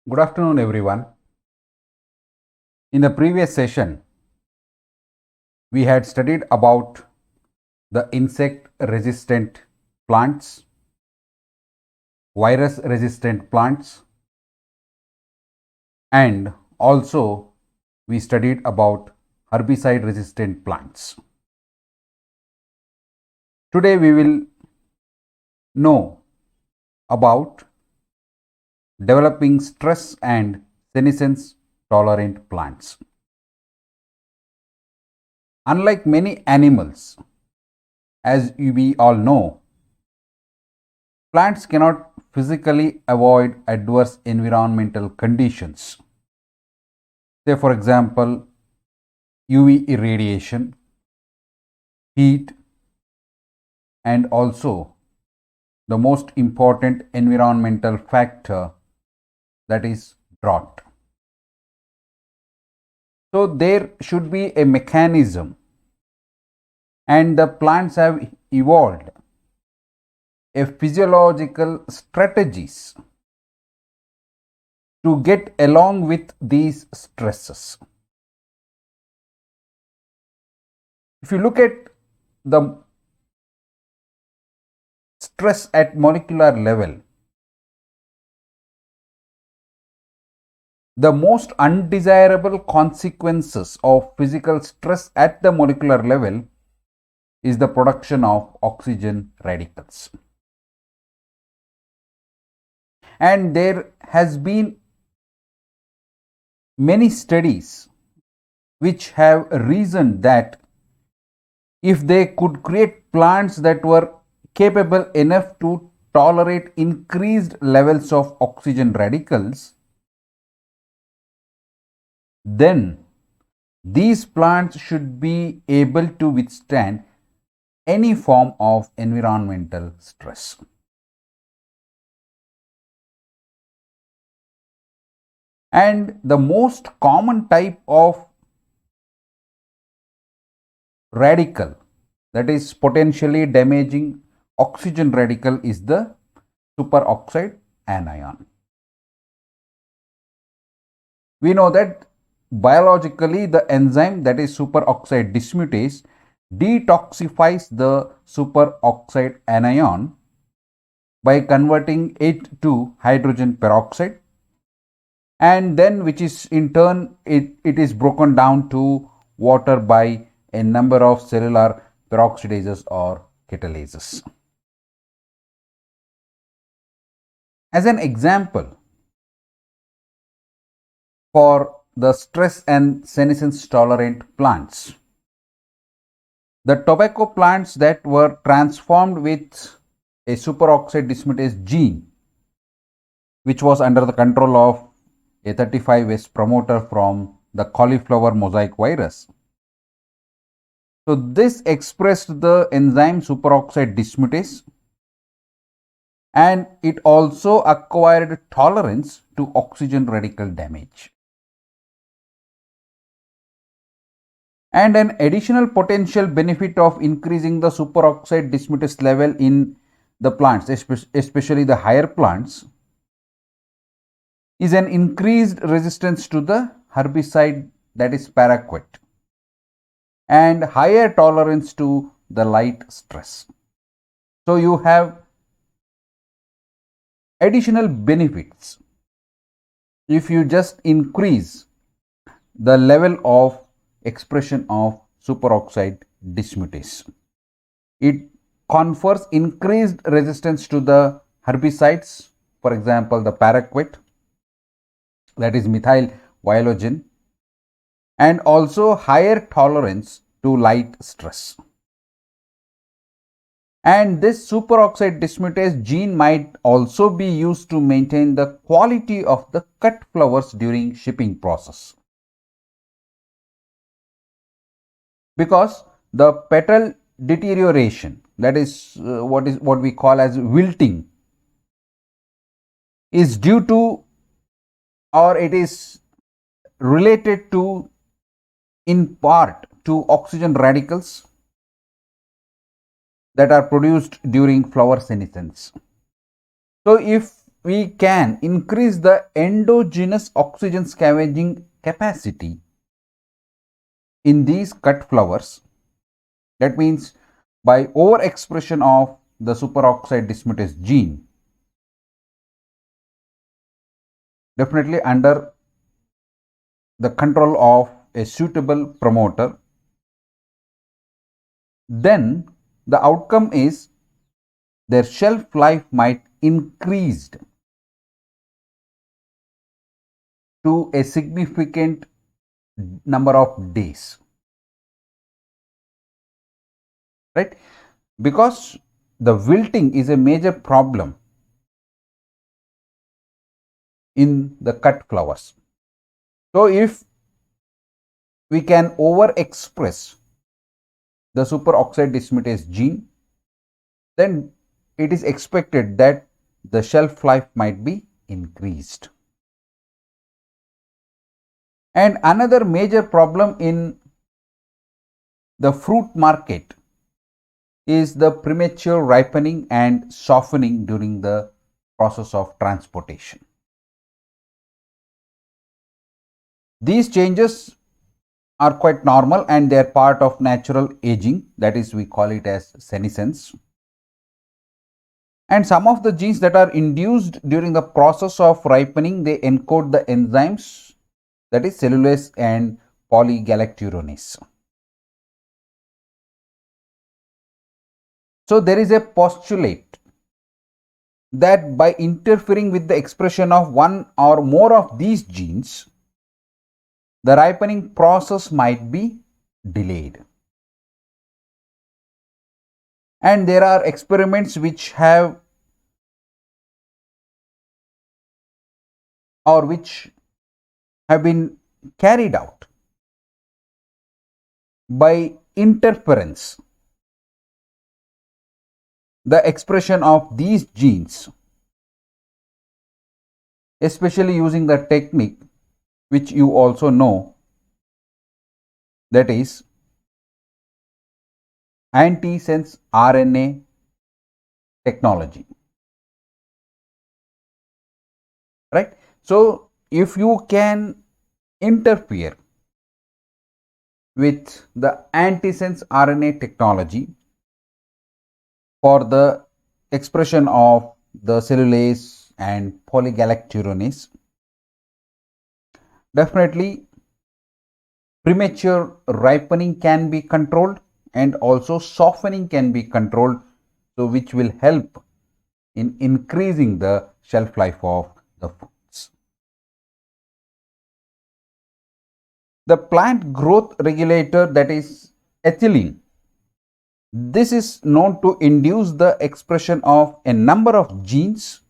Good afternoon, everyone. In the previous session, we had studied about the insect resistant plants, virus resistant plants, and also we studied about herbicide resistant plants. Today, we will know about developing stress and senescence tolerant plants. Unlike many animals, as we all know, plants cannot physically avoid adverse environmental conditions. Say, for example, UV irradiation, heat, and also the most important environmental factor, that is drought. So, there should be a mechanism, and the plants have evolved a physiological strategies to get along with these stresses. If you look at the stress at molecular level, the most undesirable consequences of physical stress at the molecular level is the production of oxygen radicals. And there has been many studies which have reasoned that if they could create plants that were capable enough to tolerate increased levels of oxygen radicals, then these plants should be able to withstand any form of environmental stress. And the most common type of radical that is potentially damaging oxygen radical is the superoxide anion. We know that biologically the enzyme, that is superoxide dismutase, detoxifies the superoxide anion by converting it to hydrogen peroxide, and then which is in turn it is broken down to water by a number of cellular peroxidases or catalases. As an example, for the stress and senescence tolerant plants, the tobacco plants that were transformed with a superoxide dismutase gene, which was under the control of a 35S promoter from the cauliflower mosaic virus. So, this expressed the enzyme superoxide dismutase, and it also acquired tolerance to oxygen radical damage. And an additional potential benefit of increasing the superoxide dismutase level in the plants, especially the higher plants, is an increased resistance to the herbicide, that is paraquat, and higher tolerance to the light stress. So, you have additional benefits if you just increase the level of expression of superoxide dismutase. It confers increased resistance to the herbicides, for example, the paraquat, that is methyl viologen, and also higher tolerance to light stress. And this superoxide dismutase gene might also be used to maintain the quality of the cut flowers during shipping process, because the petal deterioration, that is what we call as wilting, is due to, or it is related to, in part to oxygen radicals that are produced during flower senescence. So, if we can increase the endogenous oxygen scavenging capacity in these cut flowers, that means by overexpression of the superoxide dismutase gene, definitely under the control of a suitable promoter, then the outcome is their shelf life might increase to a significant number of days, right? Because the wilting is a major problem in the cut flowers. So if we can overexpress the superoxide dismutase gene, then it is expected that the shelf life might be increased. And another major problem in the fruit market is the premature ripening and softening during the process of transportation. These changes are quite normal and they are part of natural aging, that is, we call it as senescence. And some of the genes that are induced during the process of ripening, they encode the enzymes, that is cellulase and polygalacturonase. So there is a postulate that by interfering with the expression of one or more of these genes, the ripening process might be delayed. And there are experiments which have been carried out by interference the expression of these genes, especially using the technique which you also know, that is antisense RNA technology, right? So if you can interfere with the antisense RNA technology for the expression of the cellulase and polygalacturonase, definitely premature ripening can be controlled and also softening can be controlled, so which will help in increasing the shelf life of the fruits. The plant growth regulator, that is ethylene, this is known to induce the expression of a number of genes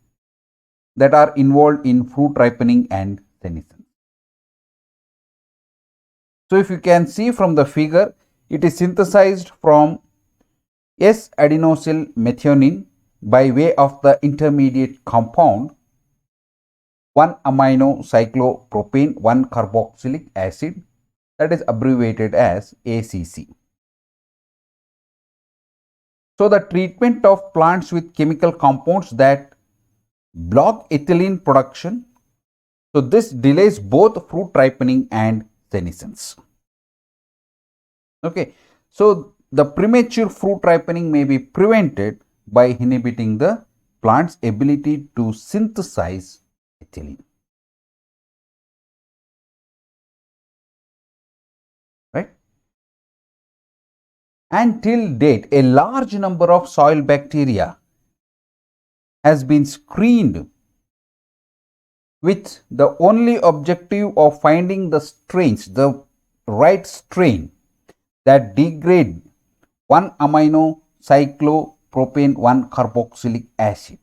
that are involved in fruit ripening and senescence. So if you can see from the figure, it is synthesized from S-adenosyl methionine by way of the intermediate compound 1-amino-cyclopropane 1-carboxylic acid, that is abbreviated as ACC. So the treatment of plants with chemical compounds that block ethylene production, so this delays both fruit ripening and senescence. Okay, so the premature fruit ripening may be prevented by inhibiting the plant's ability to synthesize ethylene, right? And till date, a large number of soil bacteria has been screened with the only objective of finding the strains, the right strain that degrade 1-amino-cyclopropane 1-carboxylic acid.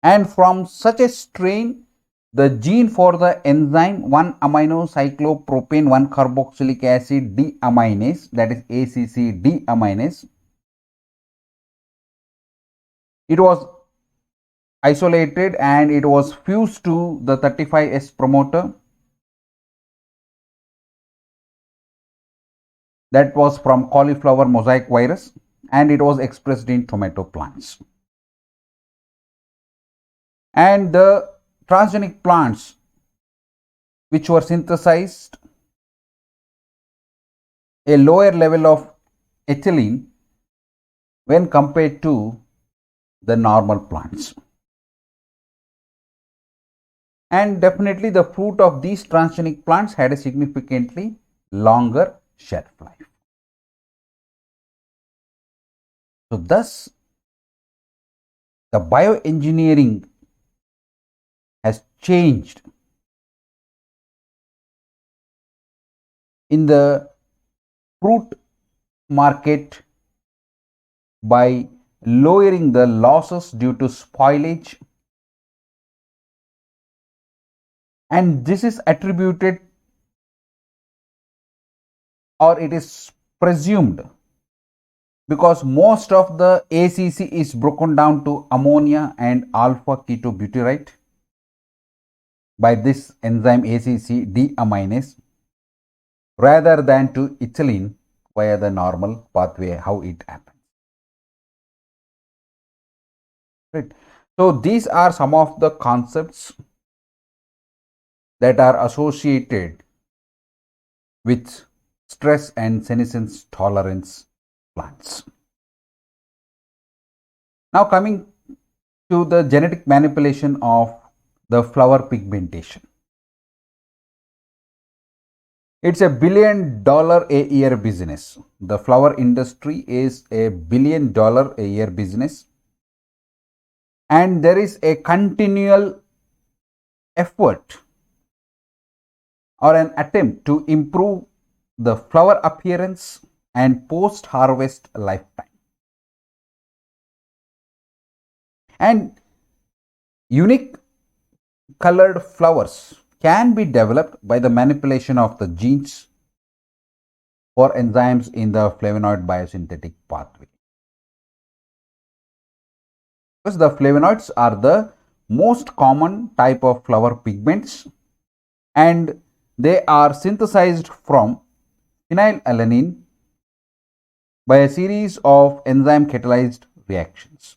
And from such a strain, the gene for the enzyme 1-amino-cyclopropane 1-carboxylic acid deaminase, that is ACC deaminase, it was isolated and it was fused to the 35S promoter that was from cauliflower mosaic virus, and it was expressed in tomato plants. and the transgenic plants which were synthesized a lower level of ethylene when compared to the normal plants. And definitely the fruit of these transgenic plants had a significantly longer shelf life. So thus the bioengineering has changed in the fruit market by lowering the losses due to spoilage, and this is attributed, or it is presumed, because most of the ACC is broken down to ammonia and alpha ketobutyrate by this enzyme ACC deaminase rather than to ethylene via the normal pathway how it happens. Right. So these are some of the concepts that are associated with stress and senescence tolerance plants. Now coming to the genetic manipulation of the flower pigmentation. It's a $1 billion a year business. The flower industry is a $1 billion a year business, and there is a continual effort or an attempt to improve the flower appearance and post harvest lifetime. And unique colored flowers can be developed by the manipulation of the genes for enzymes in the flavonoid biosynthetic pathway. Because the flavonoids are the most common type of flower pigments, and they are synthesized from phenylalanine by a series of enzyme catalyzed reactions.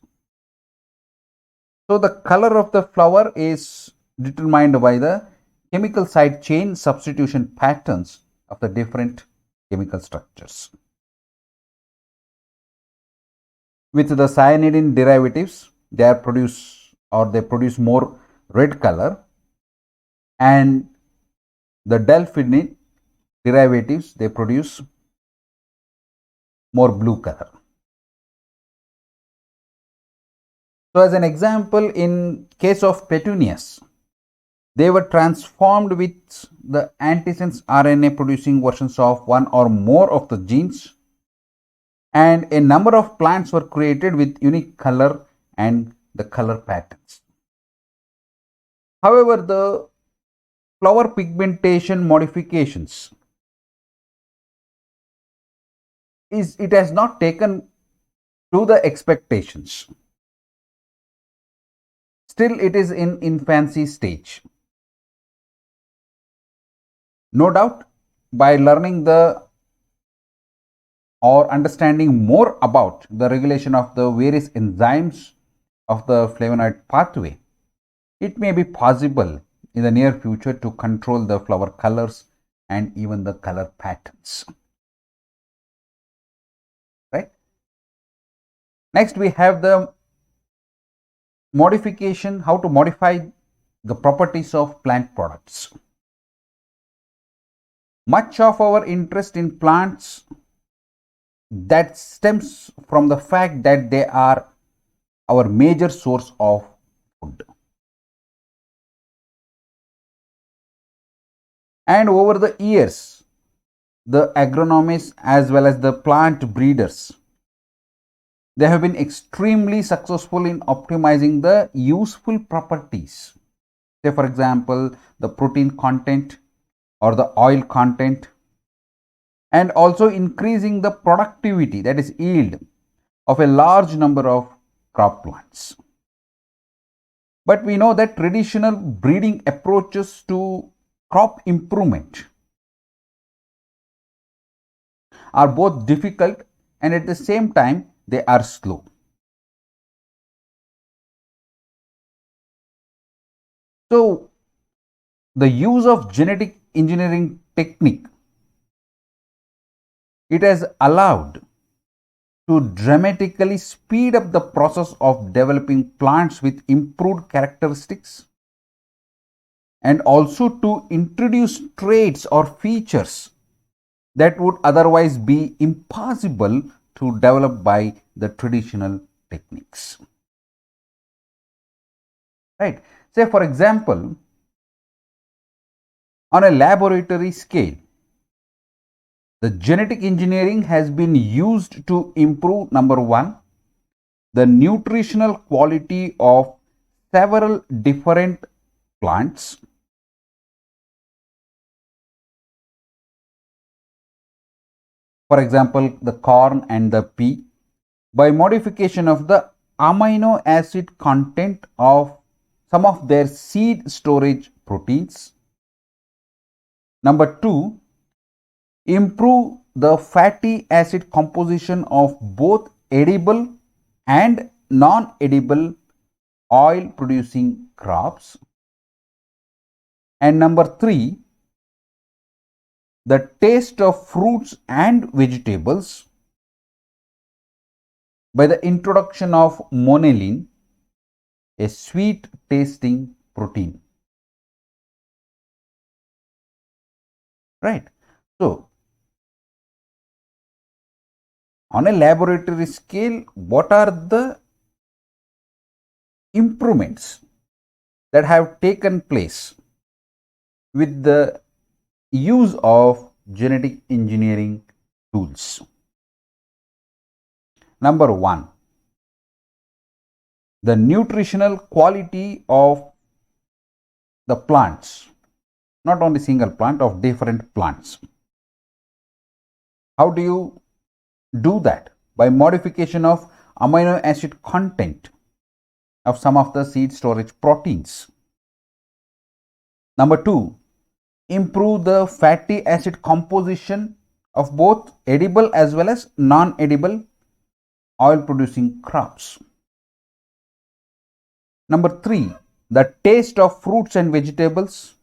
So the color of the flower is determined by the chemical side chain substitution patterns of the different chemical structures. With the cyanidin derivatives, they produce more red color, and the delphinidin derivatives, they produce more blue color. So as an example, in case of petunias, they were transformed with the antisense RNA producing versions of one or more of the genes, and a number of plants were created with unique color and the color patterns. However, the flower pigmentation modifications it has not taken to the expectations. Still, it is in infancy stage. No doubt, by learning the or understanding more about the regulation of the various enzymes of the flavonoid pathway, it may be possible in the near future to control the flower colors and even the color patterns. Right? Next, we have the modification, how to modify the properties of plant products. Much of our interest in plants that stems from the fact that they are our major source of food. And over the years, the agronomists as well as the plant breeders, they have been extremely successful in optimizing the useful properties. Say for example, the protein content or the oil content, and also increasing the productivity, that is yield, of a large number of crop plants. But we know that traditional breeding approaches to crop improvement are both difficult and at the same time they are slow. So the use of genetic engineering technique, it has allowed to dramatically speed up the process of developing plants with improved characteristics, and also to introduce traits or features that would otherwise be impossible to develop by the traditional techniques. Right? Say, for example, on a laboratory scale, the genetic engineering has been used to improve, number one, the nutritional quality of several different plants. For example, the corn and the pea, by modification of the amino acid content of some of their seed storage proteins. Number two, improve the fatty acid composition of both edible and non-edible oil producing crops. And number three, the taste of fruits and vegetables by the introduction of monelin, a sweet tasting protein. Right? So, on a laboratory scale, what are the improvements that have taken place with the use of genetic engineering tools? Number one, the nutritional quality of the plants, not only single plant, of different plants. How do you do that? By modification of amino acid content of some of the seed storage proteins. Number two, improve the fatty acid composition of both edible as well as non-edible oil producing crops. Number three, the taste of fruits and vegetables,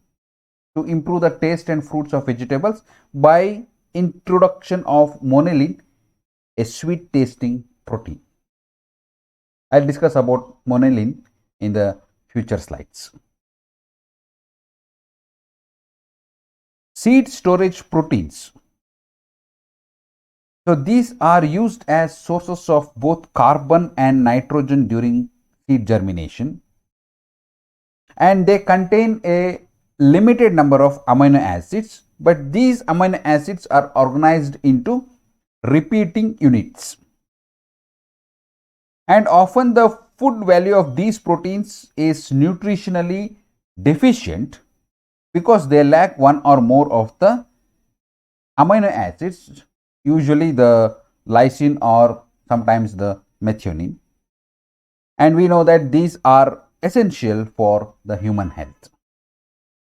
to improve the taste and fruits of vegetables by introduction of monelin, a sweet tasting protein. I'll discuss about monelin in the future slides. Seed storage proteins. So these are used as sources of both carbon and nitrogen during seed germination, and they contain a limited number of amino acids, but these amino acids are organized into repeating units, and often the food value of these proteins is nutritionally deficient because they lack one or more of the amino acids, usually the lysine or sometimes the methionine, and we know that these are essential for the human health.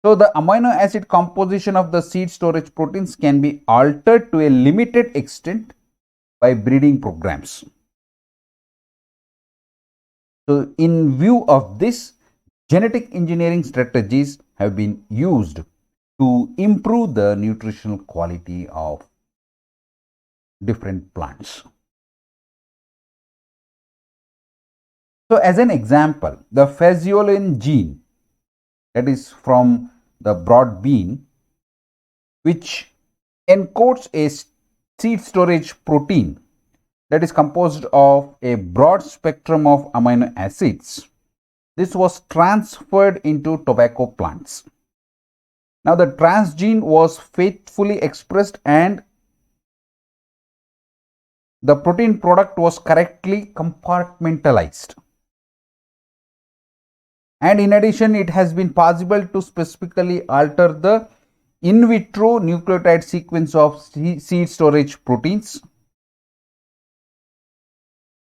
So the amino acid composition of the seed storage proteins can be altered to a limited extent by breeding programs. So in view of this, genetic engineering strategies have been used to improve the nutritional quality of different plants. So as an example, the phaseolin gene, that is from the broad bean, which encodes a seed storage protein that is composed of a broad spectrum of amino acids. This was transferred into tobacco plants. Now the transgene was faithfully expressed and the protein product was correctly compartmentalized. And in addition, it has been possible to specifically alter the in vitro nucleotide sequence of seed storage proteins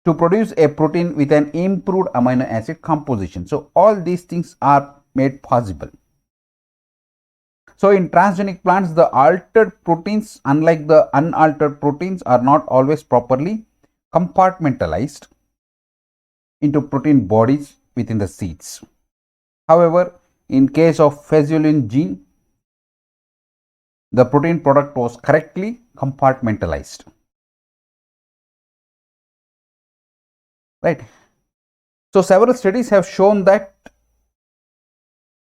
to produce a protein with an improved amino acid composition. So all these things are made possible. So in transgenic plants, the altered proteins, unlike the unaltered proteins, are not always properly compartmentalized into protein bodies within the seeds. However, in case of phenylalanine gene, the protein product was correctly compartmentalized. Right. So several studies have shown that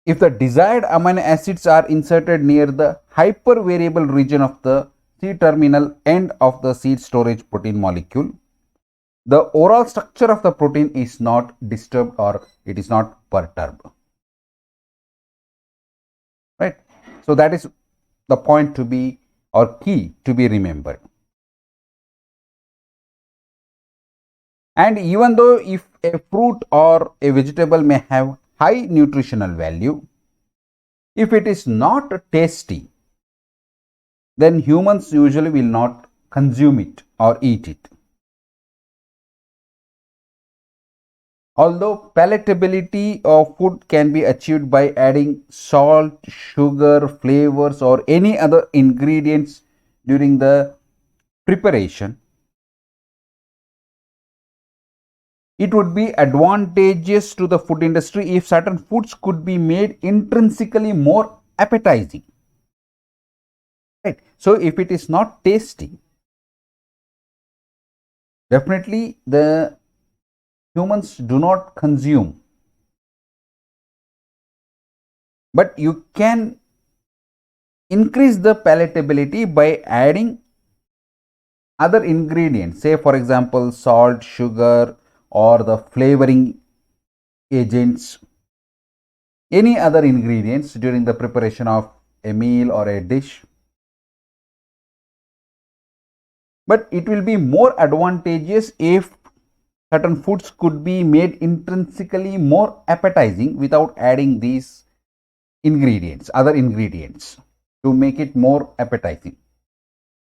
if the desired amino acids are inserted near the hypervariable region of the C-terminal end of the seed storage protein molecule, the overall structure of the protein is not disturbed or it is not perturbed. Right. So that is the point to be or key to be remembered. And even though if a fruit or a vegetable may have high nutritional value, if it is not tasty, then humans usually will not consume it or eat it. Although palatability of food can be achieved by adding salt, sugar, flavors or any other ingredients during the preparation, it would be advantageous to the food industry if certain foods could be made intrinsically more appetizing. Right. So if it is not tasty, definitely the humans do not consume. But you can increase the palatability by adding other ingredients, say for example salt, sugar or the flavoring agents, any other ingredients during the preparation of a meal or a dish. But it will be more advantageous if certain foods could be made intrinsically more appetizing without adding these ingredients, other ingredients, to make it more appetizing.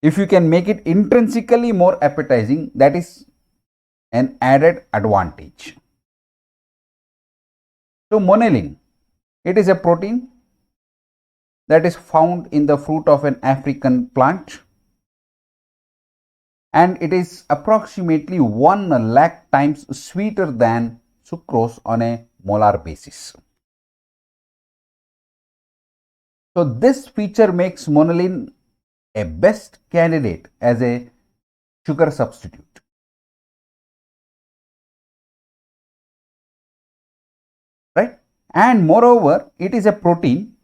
If you can make it intrinsically more appetizing, that is an added advantage. So monelin, it is a protein that is found in the fruit of an African plant, and it is approximately 1 lakh times sweeter than sucrose on a molar basis. So this feature makes monelin a best candidate as a sugar substitute. Right? And moreover, it is a protein.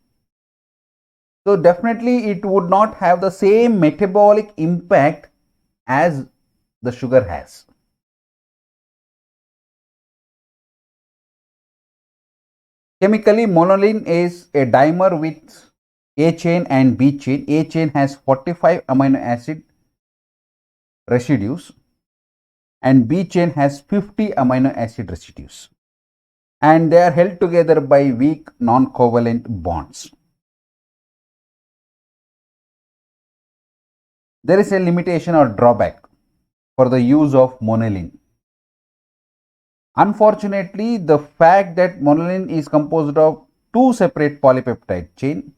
So definitely it would not have the same metabolic impact as the sugar has. Chemically, monelin is a dimer with A chain and B chain. A chain has 45 amino acid residues and B chain has 50 amino acid residues, and they are held together by weak non-covalent bonds. There is a limitation or drawback for the use of monelin. Unfortunately, the fact that monelin is composed of two separate polypeptide chain,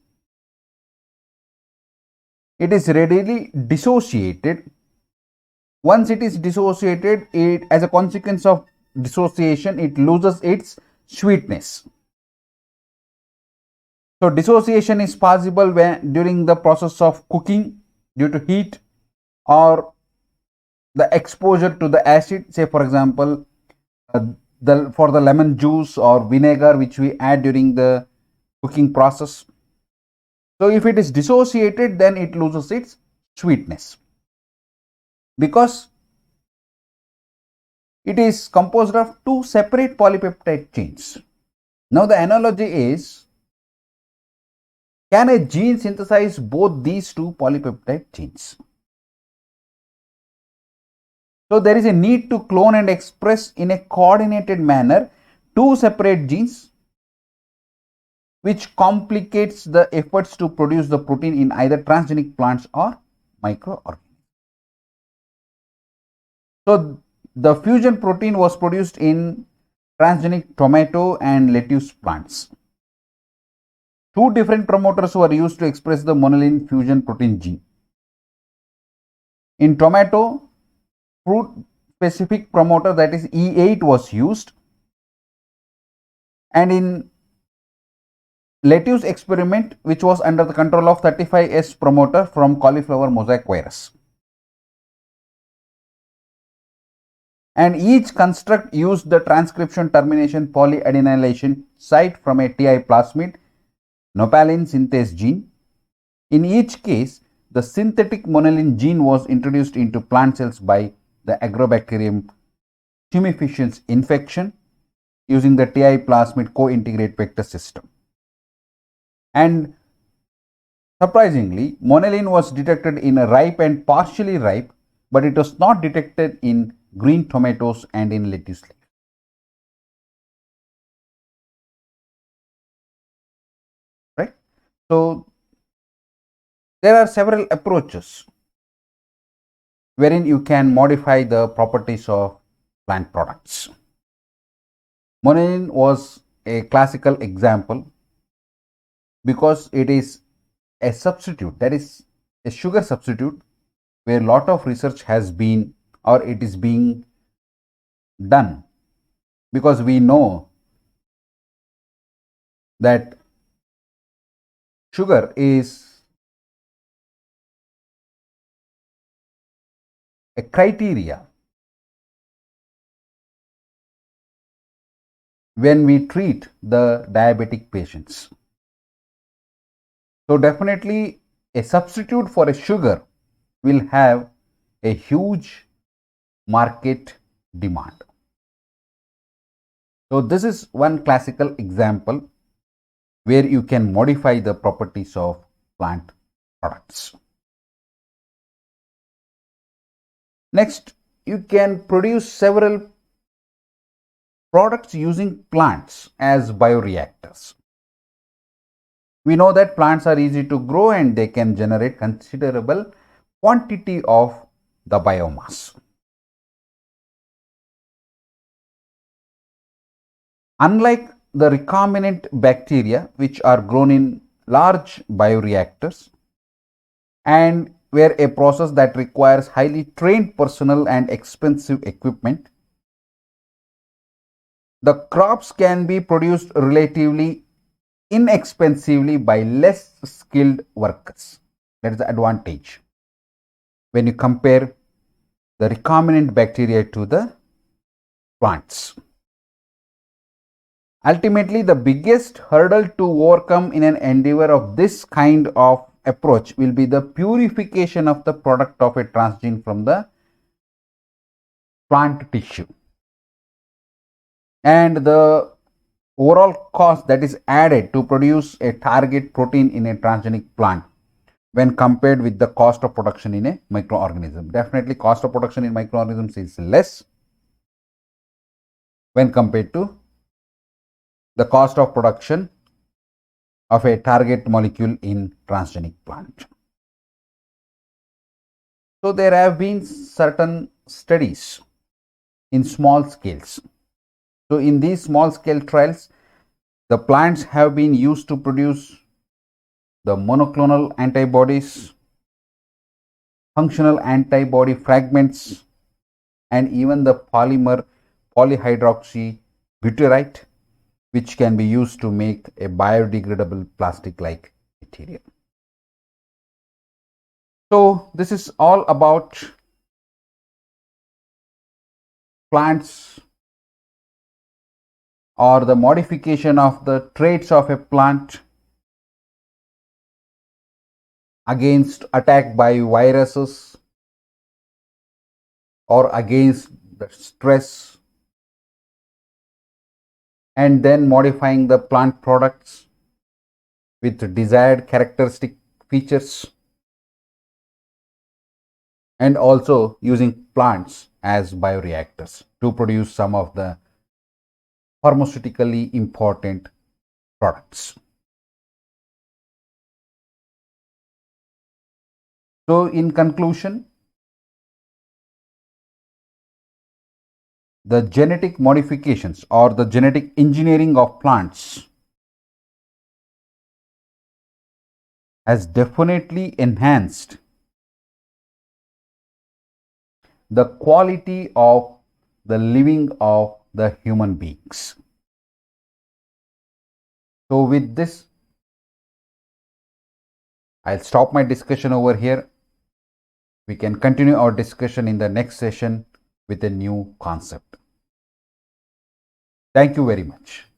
it is readily dissociated. Once it is dissociated, it, as a consequence of dissociation, it loses its sweetness. So dissociation is possible when during the process of cooking due to heat or the exposure to the acid, say for example for the lemon juice or vinegar which we add during the cooking process. So if it is dissociated, then it loses its sweetness because it is composed of two separate polypeptide chains. Now the analogy is, can a gene synthesize both these two polypeptide chains? So there is a need to clone and express in a coordinated manner two separate genes, which complicates the efforts to produce the protein in either transgenic plants or microorganisms. So the fusion protein was produced in transgenic tomato and lettuce plants. Two different promoters were used to express the monelin fusion protein gene. In tomato, fruit specific promoter, that is E8, was used, and in lettuce experiment, which was under the control of 35S promoter from cauliflower mosaic virus. And each construct used the transcription termination polyadenylation site from a TI plasmid nopalin synthase gene. In each case, the synthetic monelin gene was introduced into plant cells by the Agrobacterium tumefaciens infection using the TI plasmid co-integrate vector system. And surprisingly, monelin was detected in a ripe and partially ripe, but it was not detected in green tomatoes and in lettuce leaf. Right? So, there are several approaches wherein you can modify the properties of plant products. Monelin was a classical example because it is a substitute, that is a sugar substitute, where a lot of research has been or it is being done, because we know that sugar is a criteria when we treat the diabetic patients. So definitely a substitute for a sugar will have a huge market demand. So this is one classical example where you can modify the properties of plant products. Next, you can produce several products using plants as bioreactors. We know that plants are easy to grow and they can generate considerable quantity of the biomass. Unlike the recombinant bacteria, which are grown in large bioreactors and where a process that requires highly trained personnel and expensive equipment, the crops can be produced relatively inexpensively by less skilled workers. That is the advantage when you compare the recombinant bacteria to the plants. Ultimately, the biggest hurdle to overcome in an endeavor of this kind of approach will be the purification of the product of a transgene from the plant tissue, and the overall cost that is added to produce a target protein in a transgenic plant when compared with the cost of production in a microorganism. Definitely cost of production in microorganisms is less when compared to the cost of production of a target molecule in transgenic plant. So there have been certain studies in small scales. So in these small scale trials, the plants have been used to produce the monoclonal antibodies, functional antibody fragments, and even the polymer polyhydroxybutyrate, which can be used to make a biodegradable plastic like material. So this is all about plants or the modification of the traits of a plant against attack by viruses or against the stress, and then modifying the plant products with desired characteristic features, and also using plants as bioreactors to produce some of the pharmaceutically important products. So in conclusion, the genetic modifications or the genetic engineering of plants has definitely enhanced the quality of the living of the human beings. So with this, I'll stop my discussion over here. We can continue our discussion in the next session with a new concept. Thank you very much.